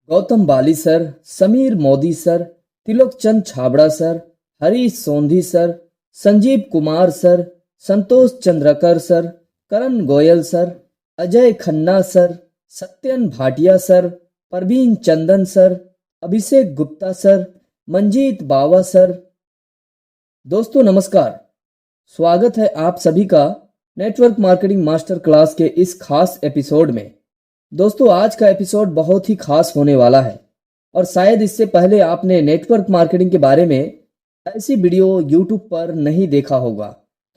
Gautam Bali sir, Sameer Modi sir, Tilok Chand Chhabra sir, Harish Sondhi sir, Sanjeev Kumar sir, Santosh Chandrakar sir, Karan Goyal sir, Ajay Khanna sir, Satyan Bhatia sir, Parveen Chandan sir, Abhishek Gupta sir, Manjeet Bawa sir. दोस्तों नमस्कार, स्वागत है आप सभी का नेटवर्क मार्केटिंग मास्टर क्लास के इस खास एपिसोड में। दोस्तों आज का एपिसोड बहुत ही खास होने वाला है और शायद इससे पहले आपने नेटवर्क मार्केटिंग के बारे में ऐसी वीडियो यूट्यूब पर नहीं देखा होगा,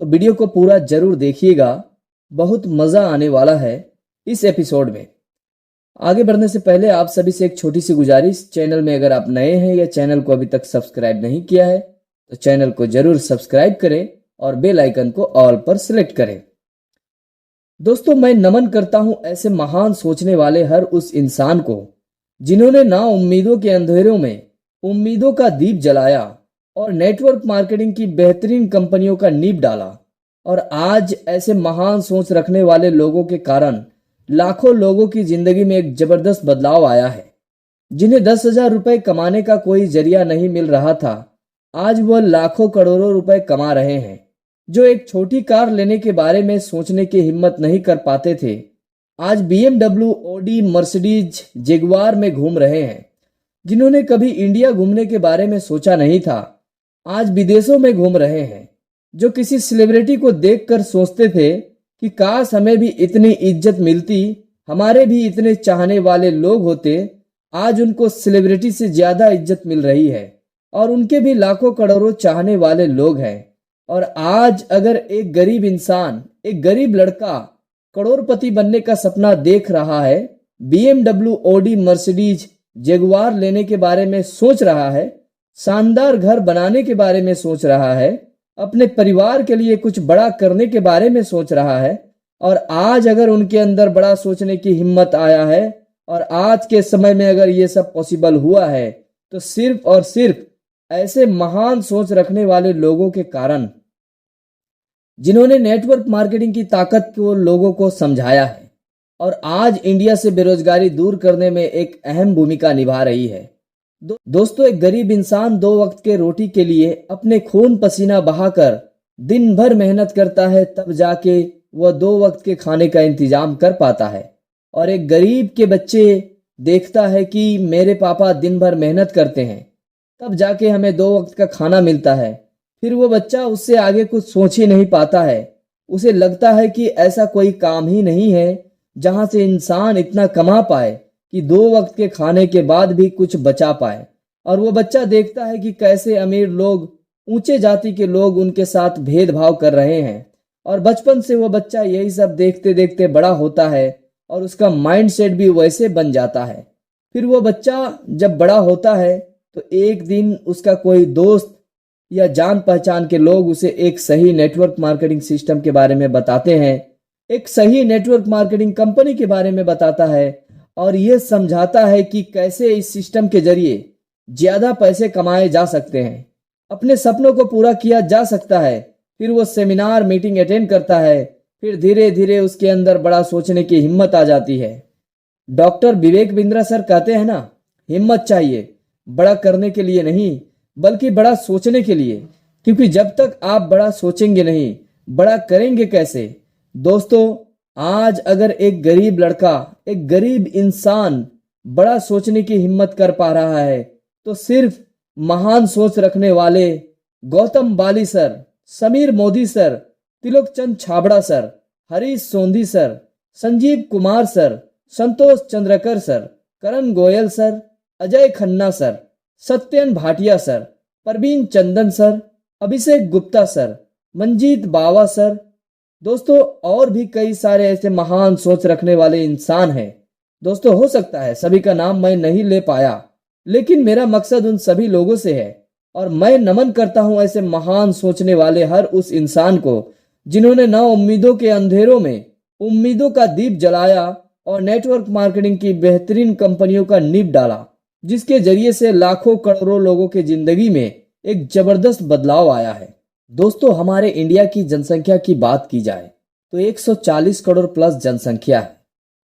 तो वीडियो को पूरा जरूर देखिएगा, बहुत मज़ा आने वाला है इस एपिसोड में। आगे बढ़ने से पहले आप सभी से एक छोटी सी गुजारिश, चैनल में अगर आप नए हैं या चैनल को अभी तक सब्सक्राइब नहीं किया है तो चैनल को जरूर सब्सक्राइब करें और बेल आइकन को ऑल पर सिलेक्ट करें। दोस्तों मैं नमन करता हूं ऐसे महान सोचने वाले हर उस इंसान को जिन्होंने ना उम्मीदों के अंधेरों में उम्मीदों का दीप जलाया और नेटवर्क मार्केटिंग की बेहतरीन कंपनियों का नींव डाला। और आज ऐसे महान सोच रखने वाले लोगों के कारण लाखों लोगों की जिंदगी में एक जबरदस्त बदलाव आया है। जिन्हें 10,000 रुपए कमाने का कोई जरिया नहीं मिल रहा था, आज वह लाखों करोड़ों रुपए कमा रहे हैं। जो एक छोटी कार लेने के बारे में सोचने की हिम्मत नहीं कर पाते थे, आज BMW, ऑडी, मर्सिडीज, जगुआर में घूम रहे हैं। जिन्होंने कभी इंडिया घूमने के बारे में सोचा नहीं था, आज विदेशों में घूम रहे हैं। जो किसी सेलिब्रिटी को देखकर सोचते थे कि काश हमें भी इतनी इज्जत मिलती, हमारे भी इतने चाहने वाले लोग होते, आज उनको सेलिब्रिटी से ज्यादा इज्जत मिल रही है और उनके भी लाखों करोड़ों चाहने वाले लोग हैं। और आज अगर एक गरीब इंसान, एक गरीब लड़का करोड़पति बनने का सपना देख रहा है, BMW, ऑडी, मर्सिडीज, जगुआर लेने के बारे में सोच रहा है, शानदार घर बनाने के बारे में सोच रहा है, अपने परिवार के लिए कुछ बड़ा करने के बारे में सोच रहा है, और आज अगर उनके अंदर बड़ा सोचने की हिम्मत आया है और आज के समय में अगर ये सब पॉसिबल हुआ है, तो सिर्फ और सिर्फ ऐसे महान सोच रखने वाले लोगों के कारण, जिन्होंने नेटवर्क मार्केटिंग की ताकत को लोगों को समझाया है और आज इंडिया से बेरोजगारी दूर करने में एक अहम भूमिका निभा रही है। दोस्तों एक गरीब इंसान 2 वक्त के रोटी के लिए अपने खून पसीना बहाकर दिन भर मेहनत करता है, तब जाके वह 2 वक्त के खाने का इंतजाम कर पाता है। और एक गरीब के बच्चे देखता है कि मेरे पापा दिन भर मेहनत करते हैं, तब जाके हमें 2 वक्त का खाना मिलता है। फिर वो बच्चा उससे आगे कुछ सोच ही नहीं पाता है। उसे लगता है कि ऐसा कोई काम ही नहीं है जहां से इंसान इतना कमा पाए कि 2 वक्त के खाने के बाद भी कुछ बचा पाए। और वो बच्चा देखता है कि कैसे अमीर लोग, ऊंचे जाति के लोग उनके साथ भेदभाव कर रहे हैं। और बचपन से वो बच्चा यही सब देखते देखते बड़ा होता है और उसका माइंडसेट भी वैसे बन जाता है। फिर वो बच्चा जब बड़ा होता है तो एक दिन उसका कोई दोस्त या जान पहचान के लोग उसे एक सही नेटवर्क मार्केटिंग सिस्टम के बारे में बताते हैं, एक सही नेटवर्क मार्केटिंग कंपनी के बारे में बताता है और यह समझाता है कि कैसे इस सिस्टम के जरिए ज्यादा पैसे कमाए जा सकते हैं, अपने सपनों को पूरा किया जा सकता है। फिर वो सेमिनार मीटिंग अटेंड करता है, फिर धीरे धीरे उसके अंदर बड़ा सोचने की हिम्मत आ जाती है। डॉक्टर विवेक बिंद्रा सर कहते हैं ना, हिम्मत चाहिए बड़ा करने के लिए नहीं बल्कि बड़ा सोचने के लिए, क्योंकि जब तक आप बड़ा सोचेंगे नहीं, बड़ा करेंगे कैसे। दोस्तों आज अगर एक गरीब लड़का, एक गरीब इंसान बड़ा सोचने की हिम्मत कर पा रहा है, तो सिर्फ महान सोच रखने वाले Gautam Bali sir, Sameer Modi sir, Tilok Chand Chhabra sir, Harish Sondhi sir, Sanjeev Kumar sir, Santosh Chandrakar sir, Karan Goyal sir, Ajay Khanna sir, Satyan Bhatia sir, Parveen Chandan sir, Abhishek Gupta sir, Manjeet Bawa sir. दोस्तों और भी कई सारे ऐसे महान सोच रखने वाले इंसान हैं। दोस्तों हो सकता है सभी का नाम मैं नहीं ले पाया, लेकिन मेरा मकसद उन सभी लोगों से है और मैं नमन करता हूं ऐसे महान सोचने वाले हर उस इंसान को जिन्होंने ना उम्मीदों के अंधेरों में उम्मीदों का दीप जलाया और नेटवर्क मार्केटिंग की बेहतरीन कंपनियों का नींव डाला, जिसके जरिए से लाखों करोड़ों लोगों के जिंदगी में एक जबरदस्त बदलाव आया है। दोस्तों हमारे इंडिया की जनसंख्या की बात की जाए तो 140 करोड़ प्लस जनसंख्या है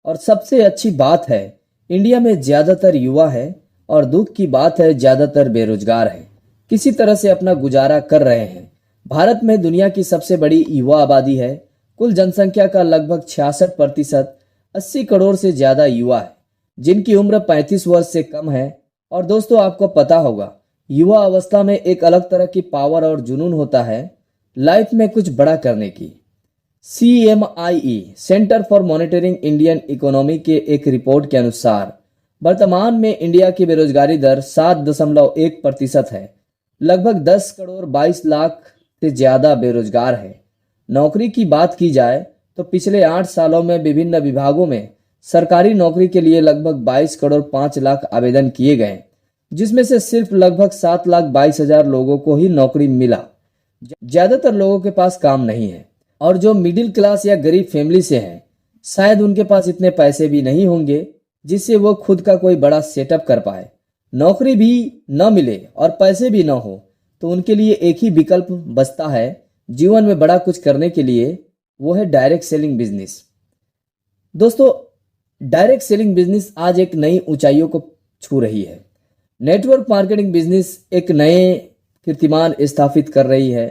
और सबसे अच्छी बात है इंडिया में ज्यादातर युवा है और दुख की बात है ज्यादातर बेरोजगार है, किसी तरह से अपना गुजारा कर रहे हैं। भारत में दुनिया की सबसे बड़ी युवा आबादी है। कुल जनसंख्या का लगभग 66%, 80 करोड़ से ज्यादा युवा है जिनकी उम्र 35 वर्ष से कम है। और दोस्तों, आपको पता होगा, युवा अवस्था में एक अलग तरह की पावर और जुनून होता है लाइफ में कुछ बड़ा करने की। CMIE centre for monitoring Indian economy के एक रिपोर्ट के अनुसार वर्तमान में इंडिया की बेरोजगारी दर 7.1% है। लगभग 10 करोड़ 22 लाख से ज्यादा बेरोजगार है। नौकरी की बात की जाए तो पिछले 8 सालों में विभिन्न विभागों में सरकारी नौकरी के लिए लगभग 22 करोड़ 5 लाख आवेदन किए गए, जिसमें से सिर्फ लगभग 7,22,000 लोगों को ही नौकरी मिला। ज्यादातर लोगों के पास काम नहीं है और जो मिडिल क्लास या गरीब फैमिली से हैं, शायद उनके पास इतने पैसे भी नहीं होंगे जिससे वो खुद का कोई बड़ा सेटअप कर पाए। नौकरी भी न मिले और पैसे भी न हो तो उनके लिए एक ही विकल्प बचता है जीवन में बड़ा कुछ करने के लिए, वो है डायरेक्ट सेलिंग बिजनेस। दोस्तों, डायरेक्ट सेलिंग बिजनेस आज एक नई ऊंचाइयों को छू रही है। नेटवर्क मार्केटिंग बिजनेस एक नए कीर्तिमान स्थापित कर रही है।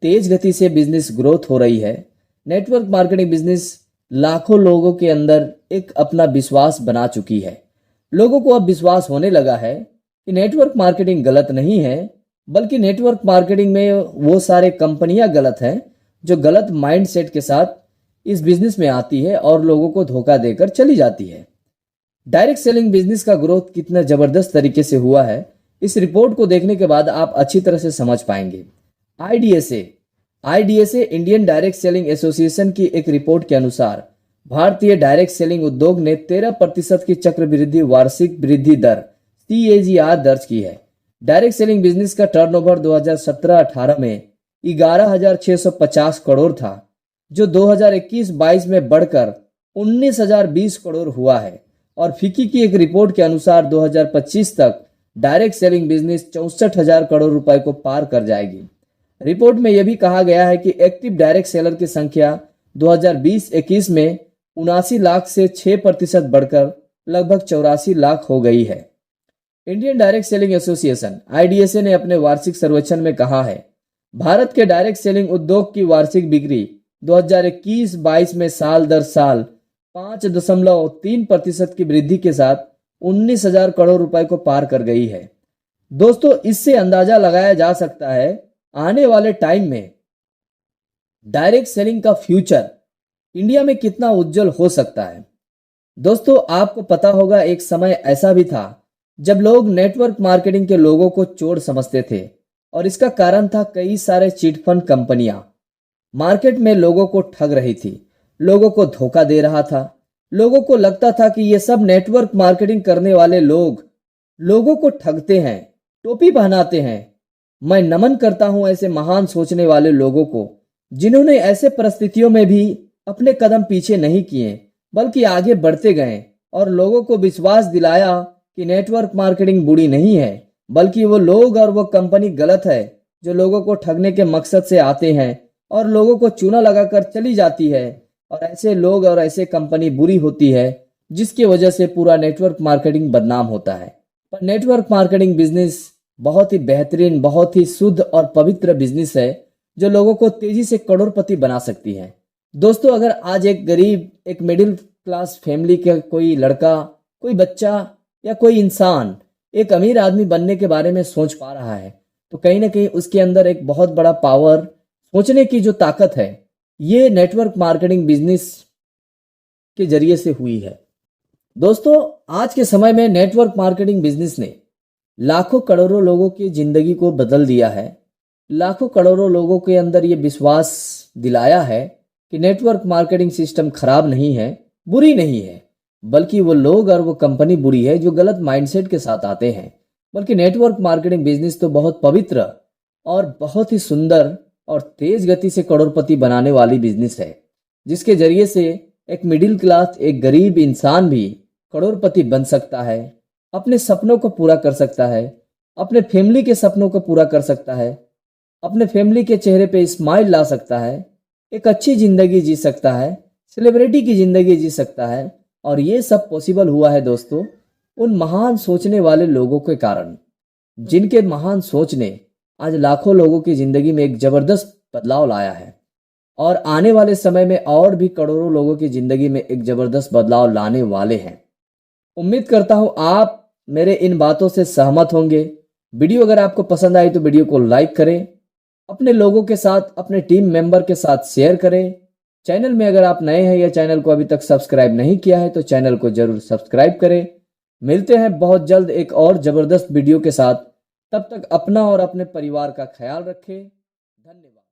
तेज गति से बिजनेस ग्रोथ हो रही है। नेटवर्क मार्केटिंग बिजनेस लाखों लोगों के अंदर एक अपना विश्वास बना चुकी है। लोगों को अब विश्वास होने लगा है कि नेटवर्क मार्केटिंग गलत नहीं है, बल्कि नेटवर्क मार्केटिंग में वो सारे कंपनियां गलत हैं जो गलत माइंडसेट के साथ इस बिजनेस में आती है और लोगों को धोखा देकर चली जाती है। डायरेक्ट सेलिंग बिजनेस का ग्रोथ कितना जबरदस्त तरीके से हुआ है, इस रिपोर्ट को देखने के बाद आप अच्छी तरह से समझ पाएंगे। IDSA Indian direct selling association की एक रिपोर्ट के अनुसार भारतीय डायरेक्ट सेलिंग उद्योग ने 13% की चक्रवृद्धि वार्षिक वृद्धि दर CAGR दर्ज की है। डायरेक्ट सेलिंग बिजनेस का टर्नओवर 2017-18 में 11,650 करोड़ था, जो 2021-22 में बढ़कर 19,020 करोड़ हुआ है। और फिक्की की एक रिपोर्ट के अनुसार 2025 तक डायरेक्ट सेलिंग बिजनेस 64,000 करोड़ रुपए को पार कर जाएगी। रिपोर्ट में यह भी कहा गया है कि एक्टिव डायरेक्ट सेलर की संख्या 2020-21 में 79 लाख से 6% बढ़कर लगभग 84 लाख हो गई है। Indian direct selling association IDSA ने अपने वार्षिक सर्वेक्षण में कहा है, भारत के डायरेक्ट सेलिंग उद्योग की वार्षिक बिक्री 2021-22 में साल दर साल 5.3% की वृद्धि के साथ 19,000 करोड़ रुपए को पार कर गई है। दोस्तों, इससे अंदाजा लगाया जा सकता है आने वाले टाइम में डायरेक्ट सेलिंग का फ्यूचर इंडिया में कितना उज्जवल हो सकता है। दोस्तों, आपको पता होगा, एक समय ऐसा भी था जब लोग नेटवर्क मार्केटिंग के लोगों को चोर समझते थे और इसका कारण था कई सारे चिटफंड कंपनियां मार्केट में लोगों को ठग रही थी, लोगों को धोखा दे रहा था। लोगों को लगता था कि ये सब नेटवर्क मार्केटिंग करने वाले लोग लोगों को ठगते हैं, टोपी पहनाते हैं। मैं नमन करता हूं ऐसे महान सोचने वाले लोगों को जिन्होंने ऐसे परिस्थितियों में भी अपने कदम पीछे नहीं किए बल्कि आगे बढ़ते गए और लोगों को विश्वास दिलाया कि नेटवर्क मार्केटिंग बुरी नहीं है, बल्कि वो लोग और वो कंपनी गलत है जो लोगों को ठगने के मकसद से आते हैं और लोगों को चूना लगाकर चली जाती है। और ऐसे लोग और ऐसे कंपनी बुरी होती है जिसकी वजह से पूरा नेटवर्क मार्केटिंग बदनाम होता है। पर नेटवर्क मार्केटिंग बिजनेस बहुत ही बेहतरीन, बहुत ही शुद्ध और पवित्र बिजनेस है जो लोगों को तेजी से करोड़पति बना सकती है। दोस्तों, अगर आज एक गरीब, एक मिडिल क्लास फैमिली का कोई लड़का, कोई बच्चा या कोई इंसान एक अमीर आदमी बनने के बारे में सोच पा रहा है तो कहीं ना कहीं उसके अंदर एक बहुत बड़ा पावर, सोचने की जो ताकत है, ये नेटवर्क मार्केटिंग बिजनेस के जरिए से हुई है। दोस्तों, आज के समय में नेटवर्क मार्केटिंग बिजनेस ने लाखों करोड़ों लोगों की जिंदगी को बदल दिया है। लाखों करोड़ों लोगों के अंदर ये विश्वास दिलाया है कि नेटवर्क मार्केटिंग सिस्टम खराब नहीं है, बुरी नहीं है, बल्कि वो लोग और वो कंपनी बुरी है जो गलत माइंडसेट के साथ आते हैं। बल्कि नेटवर्क मार्केटिंग बिजनेस तो बहुत पवित्र और बहुत ही सुंदर और तेज गति से करोड़पति बनाने वाली बिजनेस है, जिसके जरिए से एक मिडिल क्लास, एक गरीब इंसान भी करोड़पति बन सकता है, अपने सपनों को पूरा कर सकता है, अपने फैमिली के सपनों को पूरा कर सकता है, अपने फैमिली के चेहरे पे स्माइल ला सकता है, एक अच्छी जिंदगी जी सकता है, सेलिब्रिटी की जिंदगी जी सकता है और ये सब पॉसिबल हुआ है दोस्तों उन महान सोचने वाले लोगों के कारण, जिनके महान सोच ने आज लाखों लोगों की जिंदगी में एक जबरदस्त बदलाव लाया है और आने वाले समय में और भी करोड़ों लोगों की जिंदगी में एक जबरदस्त बदलाव लाने वाले हैं। उम्मीद करता हूं आप मेरे इन बातों से सहमत होंगे। वीडियो अगर आपको पसंद आई तो वीडियो को लाइक करें, अपने लोगों के साथ, अपने टीम मेंबर के साथ शेयर करें। चैनल में अगर आप नए हैं या चैनल को अभी तक सब्सक्राइब नहीं किया है तो चैनल को जरूर सब्सक्राइब करें। मिलते हैं बहुत जल्द एक और जबरदस्त वीडियो के साथ। तब तक अपना और अपने परिवार का ख्याल रखें। धन्यवाद।